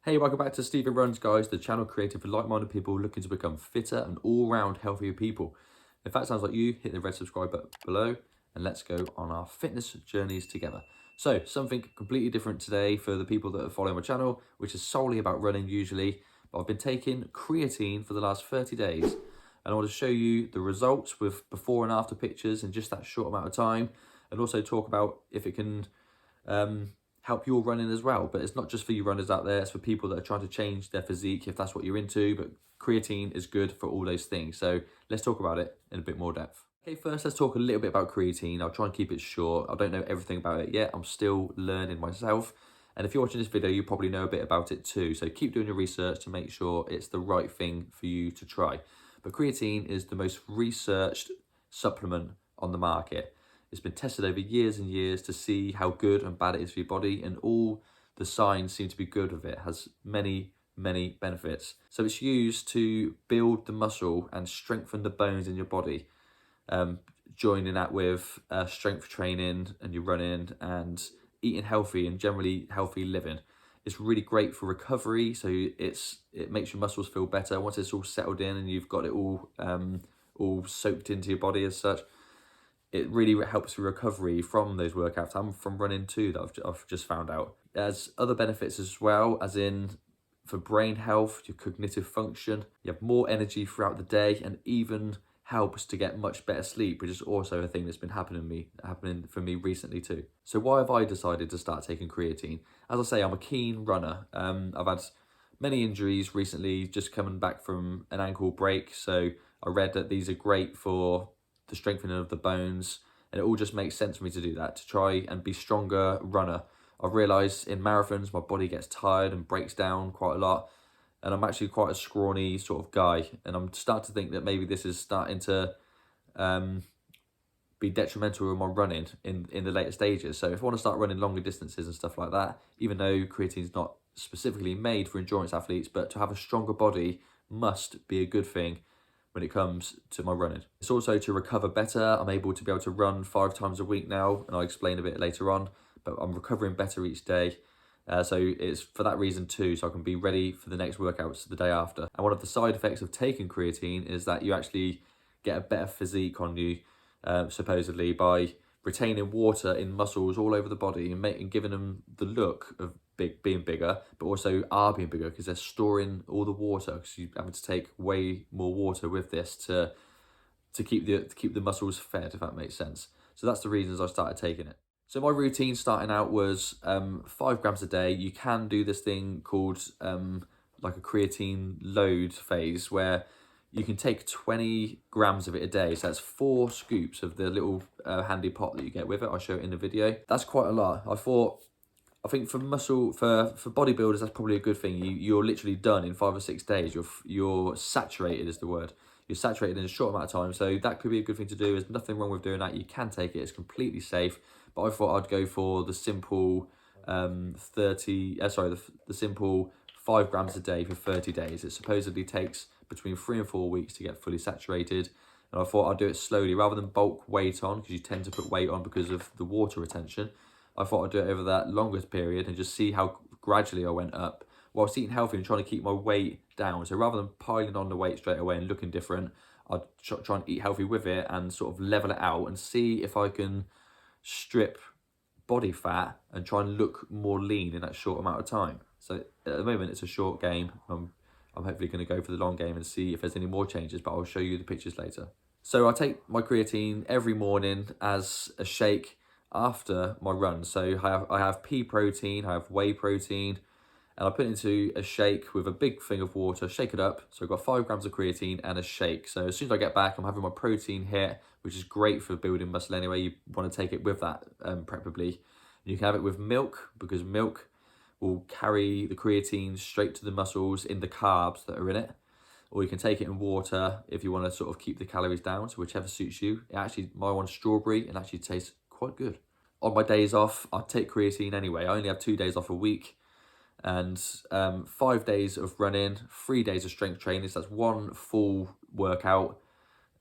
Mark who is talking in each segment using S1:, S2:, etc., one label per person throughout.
S1: Hey, welcome back to Stephen Runs, guys, the channel created for like-minded people looking to become fitter and all-round healthier people. If that sounds like you, hit the red subscribe button below and let's go on our fitness journeys together. So, something completely different today for the people that are following my channel, which is solely about running usually, but I've been taking creatine for the last 30 days and I want to show you the results with before and after pictures in just that short amount of time, and also talk about if it can help your running as well. But it's not just for you runners out there, it's for people that are trying to change their physique if that's what you're into. But creatine is good for all those things. So let's talk about it in a bit more depth. Okay, first let's talk a little bit about creatine. I'll try and keep it short. I don't know everything about it yet. I'm still learning myself. And if you're watching this video, you probably know a bit about it too. So keep doing your research to make sure it's the right thing for you to try. But creatine is the most researched supplement on the market. It's been tested over years and years to see how good and bad it is for your body, and all the signs seem to be good with it. It has many benefits. So it's used to build the muscle and strengthen the bones in your body, joining that with strength training and your running and eating healthy and generally healthy living. It's really great for recovery, so it makes your muscles feel better once it's all settled in and you've got it all soaked into your body as such. It really helps with recovery from those workouts and from running too, that I've just found out. It has other benefits as well, as in for brain health, your cognitive function. You have more energy throughout the day, and even helps to get much better sleep, which is also a thing that's been happening for me recently too. So why have I decided to start taking creatine? As I say, I'm a keen runner. I've had many injuries recently, just coming back from an ankle break. So I read that these are great for the strengthening of the bones, and it all just makes sense for me to do that, to try and be stronger runner. I've realised in marathons my body gets tired and breaks down quite a lot, and I'm actually quite a scrawny sort of guy, and I'm starting to think that maybe this is starting to be detrimental in my running in the later stages. So if I want to start running longer distances and stuff like that, even though creatine is not specifically made for endurance athletes, but to have a stronger body must be a good thing when it comes to my running. It's also to recover better. I'm able to be able to run 5 times a week now, and I'll explain a bit later on, but I'm recovering better each day. So it's for that reason too, so I can be ready for the next workouts the day after. And one of the side effects of taking creatine is that you actually get a better physique on you, supposedly, by retaining water in muscles all over the body and giving them the look of being bigger, but also are being bigger because they're storing all the water, because you're having to take way more water with this to keep the muscles fed, if that makes sense. So that's the reasons I started taking it. So my routine starting out was 5 grams a day. You can do this thing called like a creatine load phase, where you can take 20 grams of it a day. So that's 4 scoops of the little handy pot that you get with it. I'll show it in the video. That's quite a lot. I think for bodybuilders, that's probably a good thing. You're literally done in 5 or 6 days. You're saturated is the word. You're saturated in a short amount of time. So that could be a good thing to do. There's nothing wrong with doing that. You can take it. It's completely safe. But I thought I'd go for the simple the simple 5 grams a day for 30 days. It supposedly takes between 3 and 4 weeks to get fully saturated. And I thought I'd do it slowly rather than bulk weight on, because you tend to put weight on because of the water retention. I thought I'd do it over that longest period and just see how gradually I went up whilst eating healthy and trying to keep my weight down. So rather than piling on the weight straight away and looking different, I'd try and eat healthy with it and sort of level it out and see if I can strip body fat and try and look more lean in that short amount of time. So at the moment it's a short game. I'm hopefully going to go for the long game and see if there's any more changes, but I'll show you the pictures later. So I take my creatine every morning as a shake after my run. So I have pea protein, I have whey protein, and I put it into a shake with a big thing of water, shake it up. So I've got 5 grams of creatine and a shake. So as soon as I get back, I'm having my protein hit, which is great for building muscle anyway. You want to take it with that, preferably. And you can have it with milk, because milk will carry the creatine straight to the muscles in the carbs that are in it. Or you can take it in water if you want to sort of keep the calories down, so whichever suits you. My one's strawberry and actually tastes quite good. On my days off, I take creatine anyway. I only have 2 days off a week, and 5 days of running, 3 days of strength training. So that's 1 full workout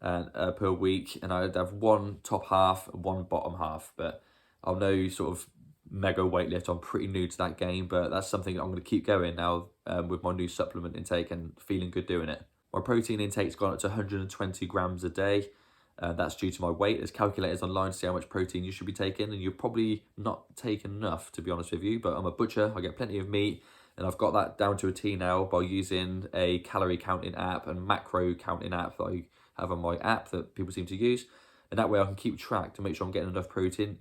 S1: per week, and I'd have 1 top half and 1 bottom half. But I'll know sort of mega weightlift. I'm pretty new to that game, but that's something I'm going to keep going now with my new supplement intake and feeling good doing it. My protein intake's gone up to 120 grams a day. That's due to my weight. There's calculators online to see how much protein you should be taking, and you're probably not taking enough, to be honest with you, but I'm a butcher. I get plenty of meat, and I've got that down to a T now by using a calorie counting app and macro counting app that I have on my app that people seem to use. And that way I can keep track to make sure I'm getting enough protein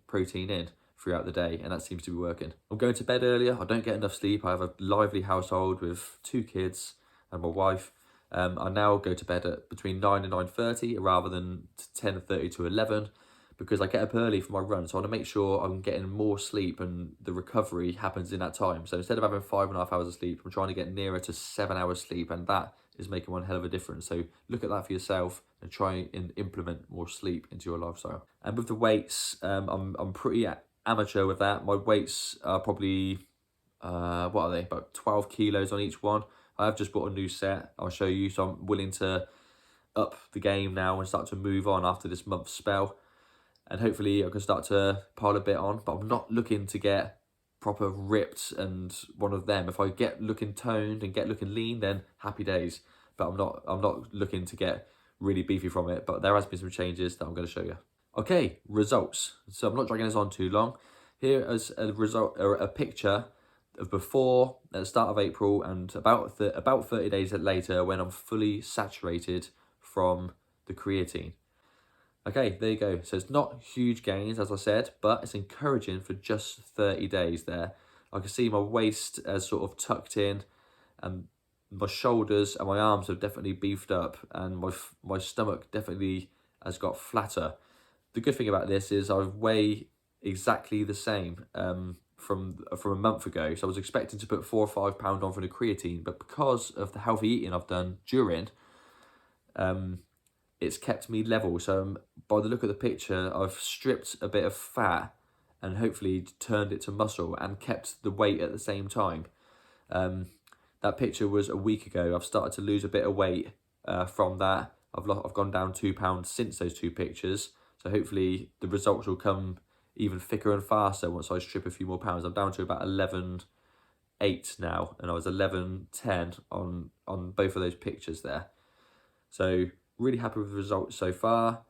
S1: in throughout the day, and that seems to be working. I'm going to bed earlier. I don't get enough sleep. I have a lively household with 2 kids and my wife. I now go to bed at between 9 and 9:30 rather than 10:30 to 11 because I get up early for my run. So I want to make sure I'm getting more sleep and the recovery happens in that time. So instead of having 5.5 hours of sleep, I'm trying to get nearer to 7 hours sleep, and that is making one hell of a difference. So look at that for yourself and try and implement more sleep into your lifestyle. And with the weights, I'm pretty amateur with that. My weights are probably, what are they? About 12 kilos on each one. I have just bought a new set. I'll show you. So I'm willing to up the game now and start to move on after this month's spell. And hopefully I can start to pile a bit on. But I'm not looking to get proper ripped and one of them. If I get looking toned and get looking lean, then happy days. But I'm not looking to get really beefy from it. But there has been some changes that I'm going to show you. Okay, results. So I'm not dragging this on too long. Here is a result or a picture of before at the start of April and about 30 days later when I'm fully saturated from the creatine. Okay, there you go. So it's not huge gains, as I said, but it's encouraging for just 30 days there. I can see my waist as sort of tucked in, and my shoulders and my arms have definitely beefed up, and my stomach definitely has got flatter. The good thing about this is I weigh exactly the same from a month ago. So I was expecting to put 4 or 5 pounds on for the creatine, but because of the healthy eating I've done during, it's kept me level. So by the look of the picture, I've stripped a bit of fat and hopefully turned it to muscle and kept the weight at the same time. That picture was a week ago. I've started to lose a bit of weight from that. I've gone down 2 pounds since those 2 pictures. So hopefully the results will come even thicker and faster once I strip a few more pounds. I'm down to about 11.8 now, and I was 11.10 on both of those pictures there. So really happy with the results so far.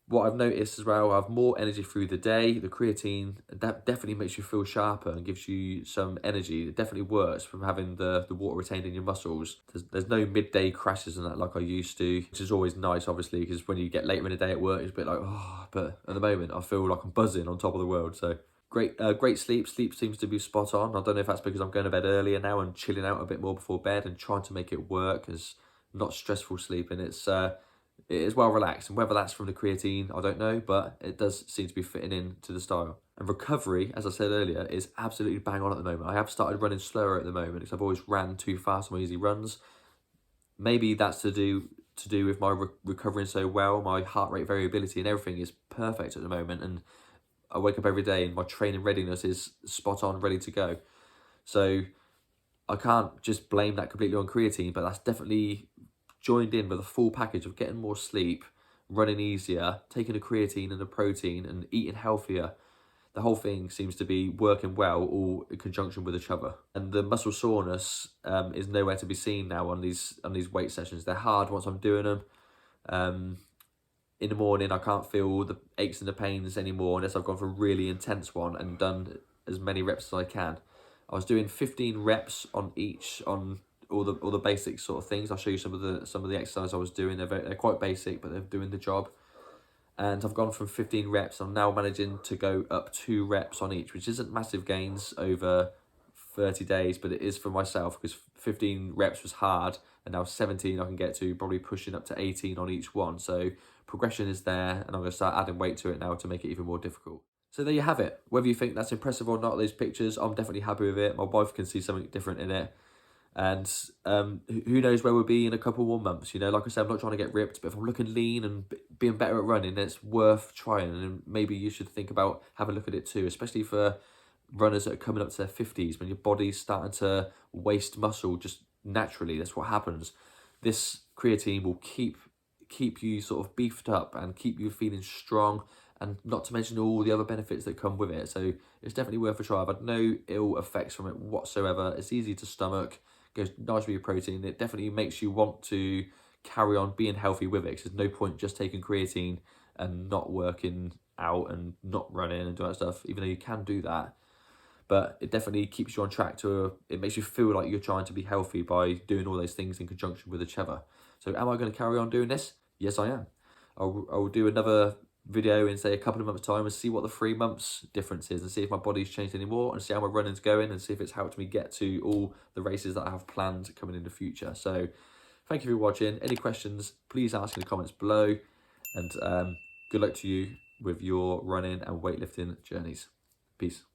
S1: What I've noticed as well, I have more energy through the day. The creatine, that definitely makes you feel sharper and gives you some energy. It definitely works from having the water retained in your muscles. There's no midday crashes and that like I used to, which is always nice, obviously, because when you get later in the day at work, it's a bit like, oh, but at the moment, I feel like I'm buzzing on top of the world. So great sleep. Sleep seems to be spot on. I don't know if that's because I'm going to bed earlier now and chilling out a bit more before bed and trying to make it work as not stressful sleep. And it is well relaxed, and whether that's from the creatine, I don't know, but it does seem to be fitting into the style. And recovery, as I said earlier, is absolutely bang on at the moment. I have started running slower at the moment because I've always ran too fast on my easy runs. Maybe that's to do with my recovering so well. My heart rate variability and everything is perfect at the moment, and I wake up every day and my training readiness is spot on, ready to go. So I can't just blame that completely on creatine, but that's definitely joined in with a full package of getting more sleep, running easier, taking a creatine and a protein and eating healthier. The whole thing seems to be working well, all in conjunction with each other. And the muscle soreness is nowhere to be seen now on these weight sessions. They're hard once I'm doing them. In the morning, I can't feel the aches and the pains anymore unless I've gone for a really intense one and done as many reps as I can. I was doing 15 reps on each on all the basic sort of things. I'll show you some of the exercises I was doing. They're quite basic, but they're doing the job. And I've gone from 15 reps. I'm now managing to go up 2 reps on each, which isn't massive gains over 30 days, but it is for myself because 15 reps was hard, and now 17 I can get to, probably pushing up to 18 on each one. So progression is there, and I'm going to start adding weight to it now to make it even more difficult. So there you have it. Whether you think that's impressive or not, those pictures, I'm definitely happy with it. My wife can see something different in it. And who knows where we'll be in a couple more months. You know, like I said, I'm not trying to get ripped, but if I'm looking lean and being better at running, then it's worth trying. And maybe you should think about having a look at it too, especially for runners that are coming up to their 50s, when your body's starting to waste muscle just naturally. That's what happens. This creatine will keep you sort of beefed up and keep you feeling strong and not to mention all the other benefits that come with it. So it's definitely worth a try. I've had no ill effects from it whatsoever. It's easy to stomach, goes nice with your protein. It definitely makes you want to carry on being healthy with it, because there's no point just taking creatine and not working out and not running and doing that stuff, even though you can do that. But it definitely keeps you on track it makes you feel like you're trying to be healthy by doing all those things in conjunction with each other. So am I going to carry on doing this? Yes, I am. I'll do another video in, say, a couple of months' time and see what the 3 months difference is, and see if my body's changed anymore, and see how my running's going, and see if it's helped me get to all the races that I have planned coming in the future. So thank you for watching. Any questions, please ask in the comments below, and good luck to you with your running and weightlifting journeys. Peace.